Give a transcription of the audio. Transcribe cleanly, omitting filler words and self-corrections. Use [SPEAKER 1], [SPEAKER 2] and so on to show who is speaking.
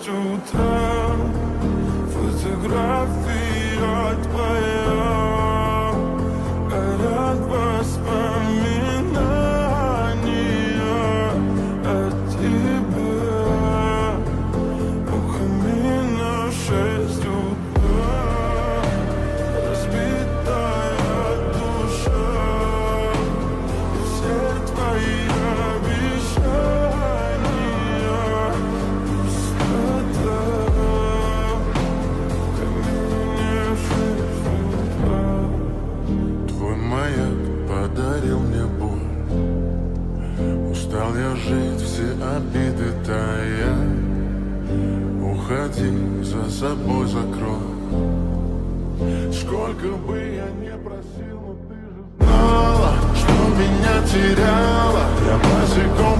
[SPEAKER 1] 6 утра. Фотография твоя, горят воспоминания о тебе. У камина 6 утра, разбитая душа, и все твои обещания пустота. В камине 6 утра.
[SPEAKER 2] Твой маяк подарил мне боль. Устал я жить, все обиды тая. Уходи, за собой закрой. Сколько бы я не просил, но ты же знала, что меня теряла. Я босиком